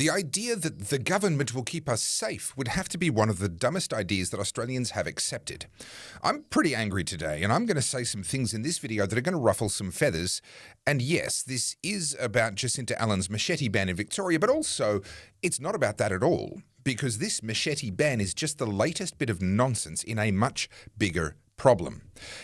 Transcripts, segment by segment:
The idea that the government will keep us safe would have to be one of the dumbest ideas that Australians have accepted. I'm pretty angry today, and I'm going to say some things in this video that are going to ruffle some feathers. And yes, this is about Jacinta Allen's machete ban in Victoria, but also it's not about that at all, because this machete ban is just the latest bit of nonsense in a much bigger problem.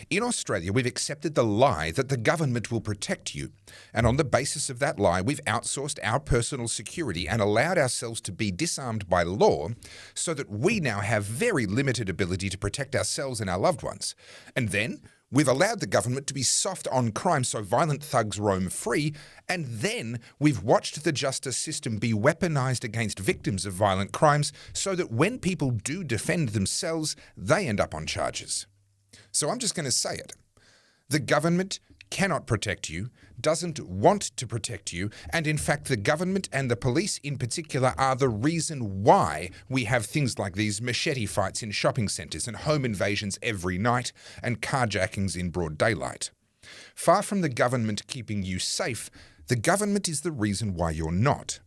In Australia, we've accepted the lie that the government will protect you. And on the basis of that lie, we've outsourced our personal security and allowed ourselves to be disarmed by law so that we now have very limited ability to protect ourselves and our loved ones. And then we've allowed the government to be soft on crime so violent thugs roam free, and then we've watched the justice system be weaponized against victims of violent crimes so that when people do defend themselves, they end up on charges. So I'm just going to say it. The government cannot protect you, doesn't want to protect you, and in fact the government and the police in particular are the reason why we have things like these machete fights in shopping centres and home invasions every night and carjackings in broad daylight. Far from the government keeping you safe, the government is the reason why you're not.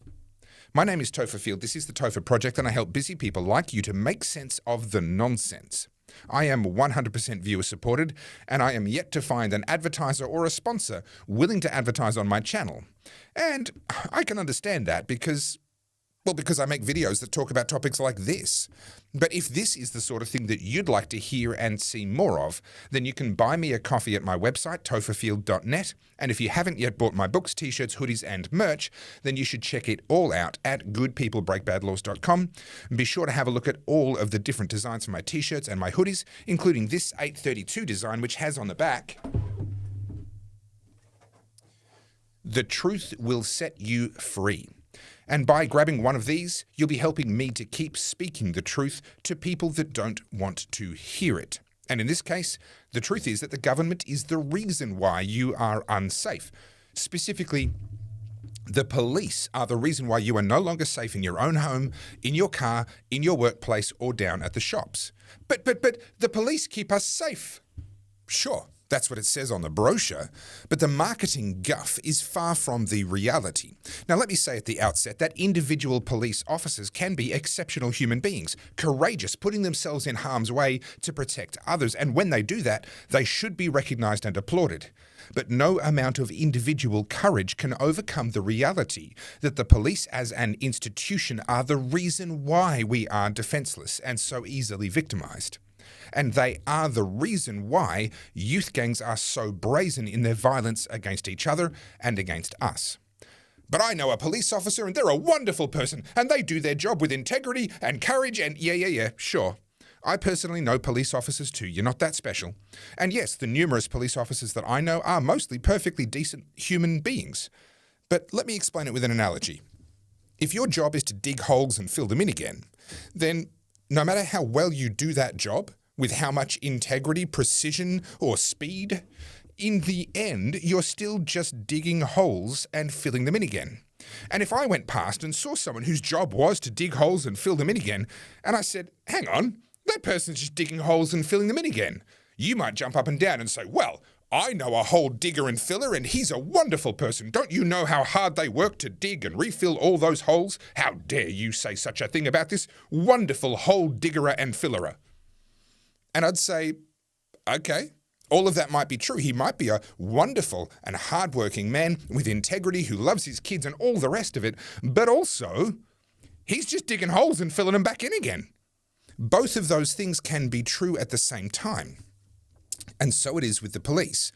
My name is Topher. This is the Topher Project, and I help busy people like you to make sense of the nonsense. I am 100% viewer supported, and I am yet to find an advertiser or a sponsor willing to advertise on my channel. And I can understand that because I make videos that talk about topics like this. But if this is the sort of thing that you'd like to hear and see more of, then you can buy me a coffee at my website, topherfield.net. And if you haven't yet bought my books, t-shirts, hoodies, and merch, then you should check it all out at goodpeoplebreakbadlaws.com. Be sure to have a look at all of the different designs for my t-shirts and my hoodies, including this 832 design, which has on the back, "The truth will set you free." And by grabbing one of these, you'll be helping me to keep speaking the truth to people that don't want to hear it. And in this case, the truth is that the government is the reason why you are unsafe. Specifically, the police are the reason why you are no longer safe in your own home, in your car, in your workplace, or down at the shops. But the police keep us safe. Sure. That's what it says on the brochure, but the marketing guff is far from the reality. Now, let me say at the outset that individual police officers can be exceptional human beings, courageous, putting themselves in harm's way to protect others, and when they do that, they should be recognised and applauded. But no amount of individual courage can overcome the reality that the police as an institution are the reason why we are defenceless and so easily victimised. And they are the reason why youth gangs are so brazen in their violence against each other and against us. But I know a police officer and they're a wonderful person and they do their job with integrity and courage and yeah, sure. I personally know police officers too, you're not that special. And yes, the numerous police officers that I know are mostly perfectly decent human beings. But let me explain it with an analogy. If your job is to dig holes and fill them in again, then no matter how well you do that job, with how much integrity, precision, or speed, in the end, you're still just digging holes and filling them in again. And if I went past and saw someone whose job was to dig holes and fill them in again, and I said, hang on, that person's just digging holes and filling them in again, you might jump up and down and say, well, I know a hole digger and filler and he's a wonderful person. Don't you know how hard they work to dig and refill all those holes? How dare you say such a thing about this wonderful hole diggerer and fillerer? And I'd say, okay, all of that might be true. He might be a wonderful and hardworking man with integrity who loves his kids and all the rest of it, but also he's just digging holes and filling them back in again. Both of those things can be true at the same time. And so it is with the police.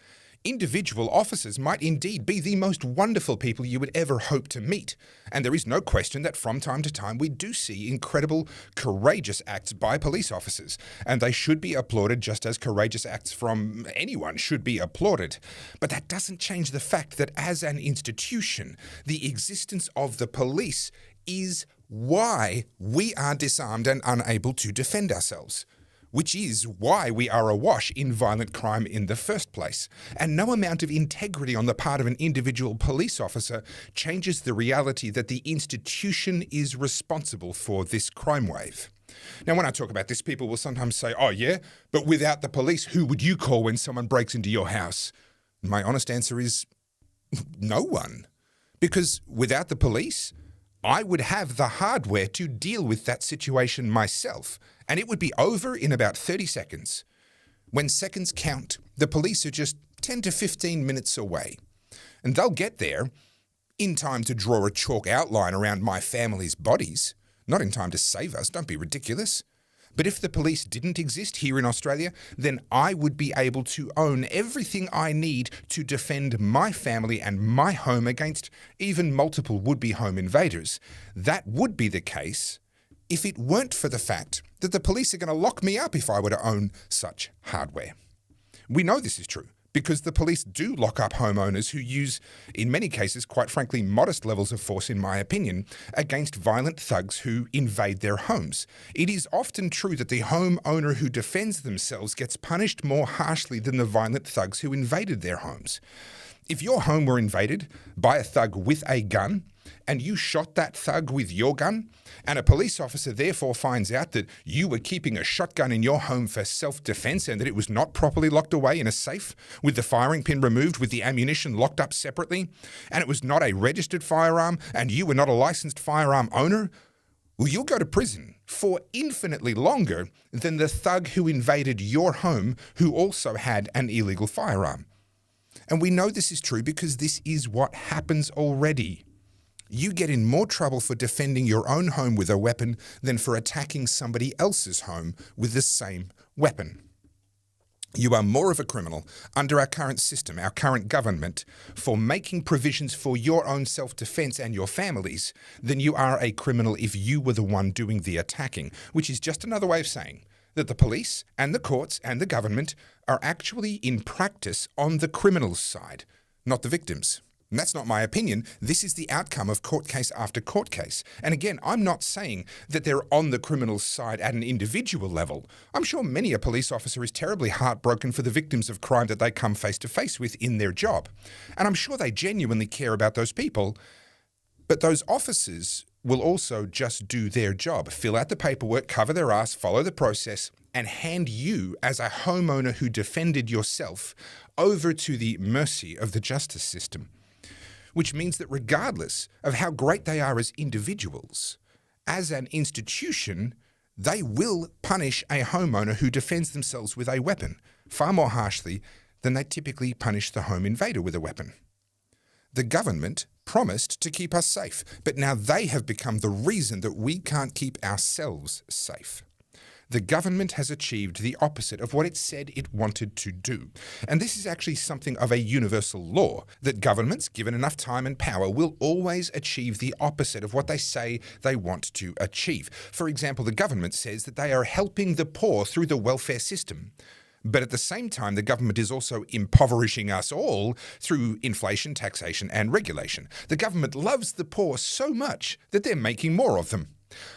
Individual officers might indeed be the most wonderful people you would ever hope to meet. And there is no question that from time to time we do see incredible, courageous acts by police officers. And they should be applauded just as courageous acts from anyone should be applauded. But that doesn't change the fact that as an institution, the existence of the police is why we are disarmed and unable to defend ourselves. Which is why we are awash in violent crime in the first place. And no amount of integrity on the part of an individual police officer changes the reality that the institution is responsible for this crime wave. Now, when I talk about this, people will sometimes say, oh yeah, but without the police, who would you call when someone breaks into your house? My honest answer is no one. Because without the police, I would have the hardware to deal with that situation myself, and it would be over in about 30 seconds. When seconds count, the police are just 10 to 15 minutes away, and they'll get there in time to draw a chalk outline around my family's bodies, not in time to save us. Don't be ridiculous. But if the police didn't exist here in Australia, then I would be able to own everything I need to defend my family and my home against even multiple would-be home invaders. That would be the case if it weren't for the fact that the police are going to lock me up if I were to own such hardware. We know this is true because the police do lock up homeowners who use, in many cases, quite frankly, modest levels of force, in my opinion, against violent thugs who invade their homes. It is often true that the homeowner who defends themselves gets punished more harshly than the violent thugs who invaded their homes. If your home were invaded by a thug with a gun, and you shot that thug with your gun, and a police officer therefore finds out that you were keeping a shotgun in your home for self-defense and that it was not properly locked away in a safe, with the firing pin removed, with the ammunition locked up separately, and it was not a registered firearm, and you were not a licensed firearm owner, well, you'll go to prison for infinitely longer than the thug who invaded your home who also had an illegal firearm. And we know this is true because this is what happens already. You get in more trouble for defending your own home with a weapon than for attacking somebody else's home with the same weapon. You are more of a criminal under our current system, our current government, for making provisions for your own self-defense and your families than you are a criminal if you were the one doing the attacking, which is just another way of saying that the police and the courts and the government are actually in practice on the criminal's side, not the victims. And that's not my opinion. This is the outcome of court case after court case. And again, I'm not saying that they're on the criminal's side at an individual level. I'm sure many a police officer is terribly heartbroken for the victims of crime that they come face to face with in their job. And I'm sure they genuinely care about those people. But those officers will also just do their job, fill out the paperwork, cover their ass, follow the process, and hand you, as a homeowner who defended yourself, over to the mercy of the justice system. Which means that regardless of how great they are as individuals, as an institution, they will punish a homeowner who defends themselves with a weapon far more harshly than they typically punish the home invader with a weapon. The government promised to keep us safe, but now they have become the reason that we can't keep ourselves safe. The government has achieved the opposite of what it said it wanted to do. And this is actually something of a universal law, that governments, given enough time and power, will always achieve the opposite of what they say they want to achieve. For example, the government says that they are helping the poor through the welfare system. But at the same time, the government is also impoverishing us all through inflation, taxation, and regulation. The government loves the poor so much that they're making more of them.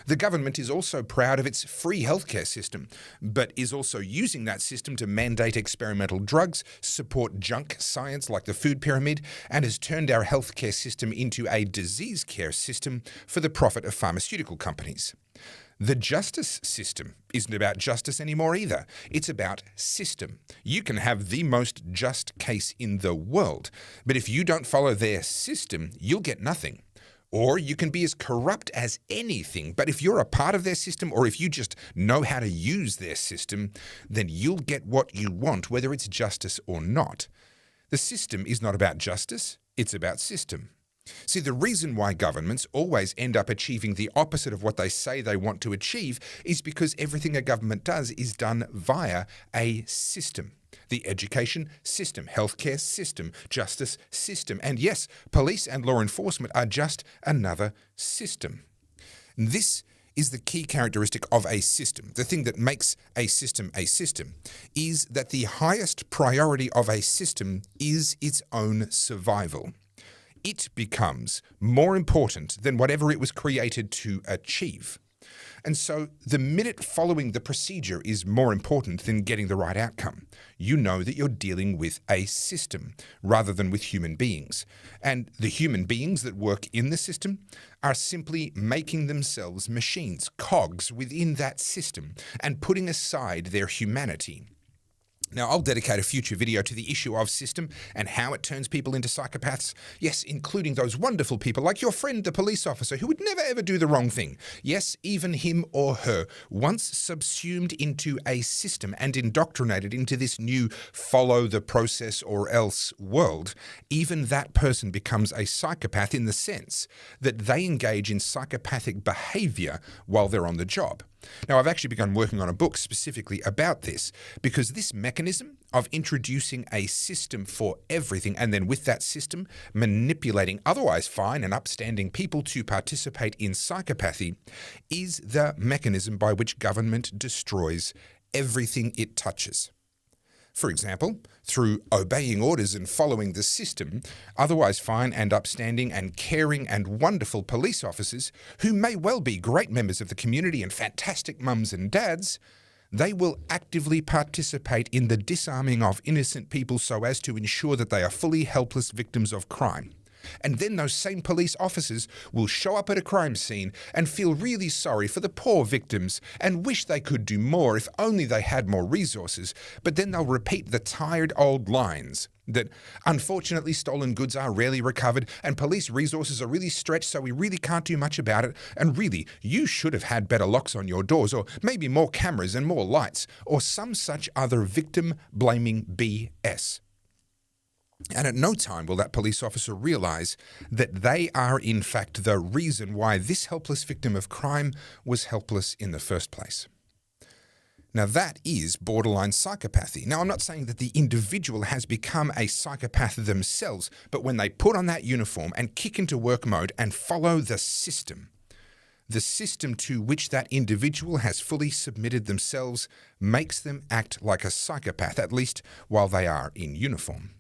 The government is also proud of its free healthcare system, but is also using that system to mandate experimental drugs, support junk science like the food pyramid, and has turned our healthcare system into a disease care system for the profit of pharmaceutical companies. The justice system isn't about justice anymore either. It's about system. You can have the most just case in the world, but if you don't follow their system, you'll get nothing. Or you can be as corrupt as anything, but if you're a part of their system or if you just know how to use their system, then you'll get what you want, whether it's justice or not. The system is not about justice, it's about system. See, the reason why governments always end up achieving the opposite of what they say they want to achieve is because everything a government does is done via a system. The education system, healthcare system, justice system, and yes, police and law enforcement are just another system. This is the key characteristic of a system. The thing that makes a system, is that the highest priority of a system is its own survival. It becomes more important than whatever it was created to achieve. And so the minute following the procedure is more important than getting the right outcome. You know that you're dealing with a system rather than with human beings. And the human beings that work in the system are simply making themselves machines, cogs within that system, and putting aside their humanity. Now, I'll dedicate a future video to the issue of system and how it turns people into psychopaths. Yes, including those wonderful people like your friend, the police officer, who would never ever do the wrong thing. Yes, even him or her, once subsumed into a system and indoctrinated into this new follow the process or else world, even that person becomes a psychopath in the sense that they engage in psychopathic behavior while they're on the job. Now, I've actually begun working on a book specifically about this because this mechanism of introducing a system for everything and then with that system manipulating otherwise fine and upstanding people to participate in psychopathy is the mechanism by which government destroys everything it touches. For example, through obeying orders and following the system, otherwise fine and upstanding and caring and wonderful police officers, who may well be great members of the community and fantastic mums and dads, they will actively participate in the disarming of innocent people so as to ensure that they are fully helpless victims of crime. And then those same police officers will show up at a crime scene and feel really sorry for the poor victims and wish they could do more if only they had more resources. But then they'll repeat the tired old lines that unfortunately stolen goods are rarely recovered and police resources are really stretched, so we really can't do much about it. And really, you should have had better locks on your doors, or maybe more cameras and more lights, or some such other victim-blaming BS. And at no time will that police officer realize that they are in fact the reason why this helpless victim of crime was helpless in the first place. Now that is borderline psychopathy. Now I'm not saying that the individual has become a psychopath themselves, but when they put on that uniform and kick into work mode and follow the system to which that individual has fully submitted themselves makes them act like a psychopath, at least while they are in uniform.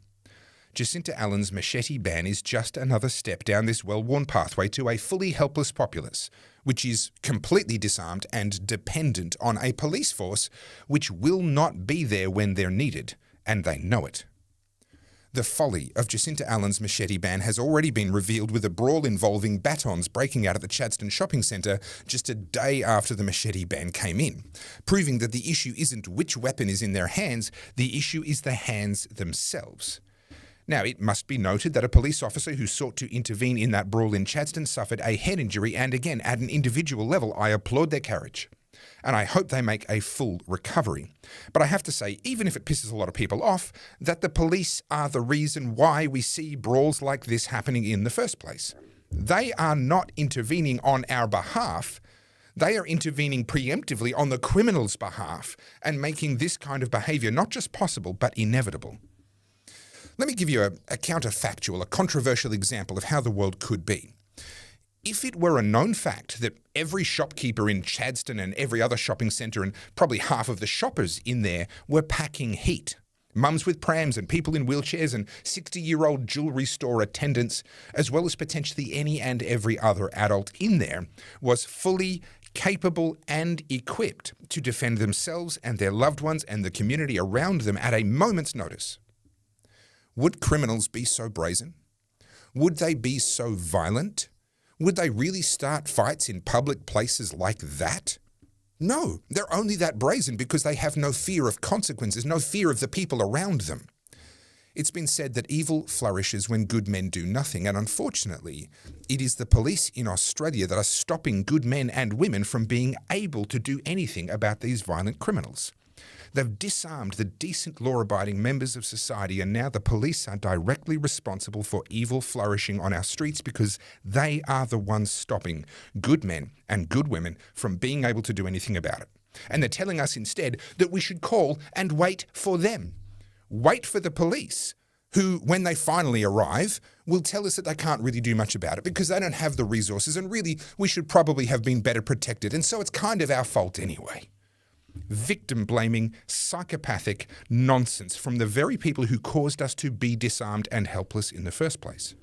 Jacinta Allen's Machete Ban is just another step down this well-worn pathway to a fully helpless populace, which is completely disarmed and dependent on a police force which will not be there when they're needed, and they know it. The folly of Jacinta Allen's Machete Ban has already been revealed with a brawl involving batons breaking out at the Chadstone shopping centre just a day after the Machete Ban came in, proving that the issue isn't which weapon is in their hands, the issue is the hands themselves. Now, it must be noted that a police officer who sought to intervene in that brawl in Chadstone suffered a head injury, and again, at an individual level, I applaud their courage. And I hope they make a full recovery. But I have to say, even if it pisses a lot of people off, that the police are the reason why we see brawls like this happening in the first place. They are not intervening on our behalf. They are intervening preemptively on the criminal's behalf and making this kind of behavior not just possible, but inevitable. Let me give you a counterfactual, a controversial example of how the world could be. If it were a known fact that every shopkeeper in Chadstone and every other shopping centre and probably half of the shoppers in there were packing heat, mums with prams and people in wheelchairs and 60-year-old jewellery store attendants, as well as potentially any and every other adult in there, was fully capable and equipped to defend themselves and their loved ones and the community around them at a moment's notice, would criminals be so brazen? Would they be so violent? Would they really start fights in public places like that? No, they're only that brazen because they have no fear of consequences, no fear of the people around them. It's been said that evil flourishes when good men do nothing, and unfortunately, it is the police in Australia that are stopping good men and women from being able to do anything about these violent criminals. They've disarmed the decent law-abiding members of society, and now the police are directly responsible for evil flourishing on our streets because they are the ones stopping good men and good women from being able to do anything about it. And they're telling us instead that we should call and wait for them. Wait for the police, who, when they finally arrive, will tell us that they can't really do much about it because they don't have the resources, and really we should probably have been better protected, and so it's kind of our fault anyway. Victim-blaming, psychopathic nonsense from the very people who caused us to be disarmed and helpless in the first place.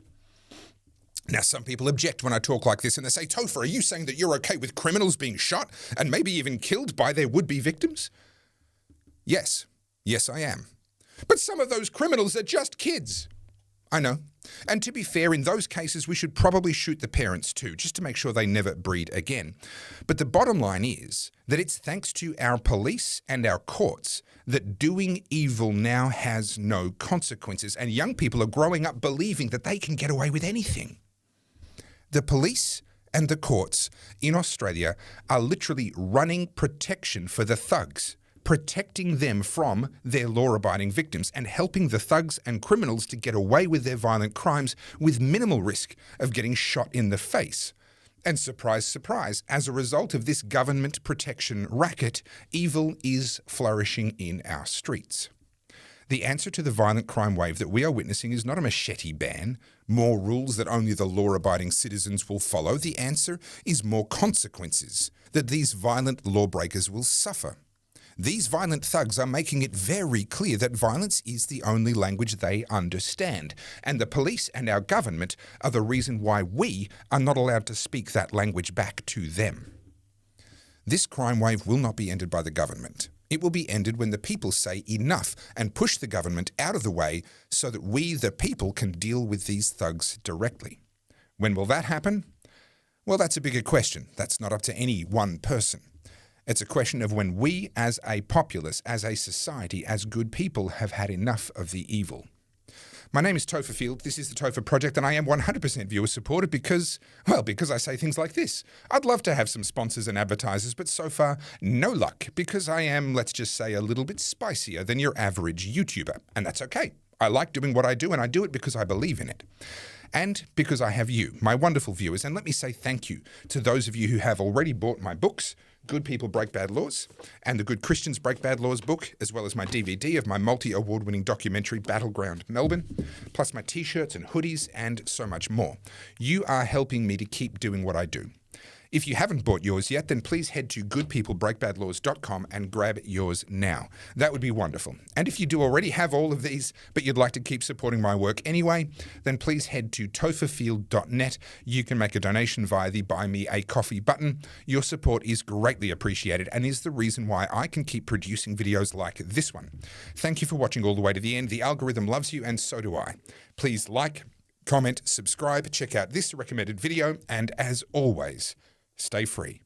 Now, some people object when I talk like this and they say, Topher, are you saying that you're okay with criminals being shot and maybe even killed by their would-be victims? Yes, I am. But some of those criminals are just kids. I know. And to be fair, in those cases, we should probably shoot the parents too, just to make sure they never breed again. But the bottom line is that it's thanks to our police and our courts that doing evil now has no consequences, and young people are growing up believing that they can get away with anything. The police and the courts in Australia are literally running protection for the thugs, protecting them from their law-abiding victims and helping the thugs and criminals to get away with their violent crimes with minimal risk of getting shot in the face. And surprise, surprise, as a result of this government protection racket, evil is flourishing in our streets. The answer to the violent crime wave that we are witnessing is not a machete ban, more rules that only the law-abiding citizens will follow. The answer is more consequences that these violent lawbreakers will suffer. These violent thugs are making it very clear that violence is the only language they understand, and the police and our government are the reason why we are not allowed to speak that language back to them. This crime wave will not be ended by the government. It will be ended when the people say enough and push the government out of the way so that we, the people, can deal with these thugs directly. When will that happen? Well, that's a bigger question. That's not up to any one person. It's a question of when we, as a populace, as a society, as good people, have had enough of the evil. My name is Topher Field, this is the Topher Project, and I am 100% viewer supported because I say things like this. I'd love to have some sponsors and advertisers, but so far, no luck, because I am, let's just say, a little bit spicier than your average YouTuber, and that's okay. I like doing what I do, and I do it because I believe in it. And because I have you, my wonderful viewers, and let me say thank you to those of you who have already bought my books, Good People Break Bad Laws, and the Good Christians Break Bad Laws book, as well as my DVD of my multi-award-winning documentary Battleground Melbourne, plus my t-shirts and hoodies, and so much more. You are helping me to keep doing what I do. If you haven't bought yours yet, then please head to goodpeoplebreakbadlaws.com and grab yours now. That would be wonderful. And if you do already have all of these, but you'd like to keep supporting my work anyway, then please head to topherfield.net. You can make a donation via the Buy Me a Coffee button. Your support is greatly appreciated and is the reason why I can keep producing videos like this one. Thank you for watching all the way to the end. The algorithm loves you, and so do I. Please like, comment, subscribe, check out this recommended video, and as always, stay free.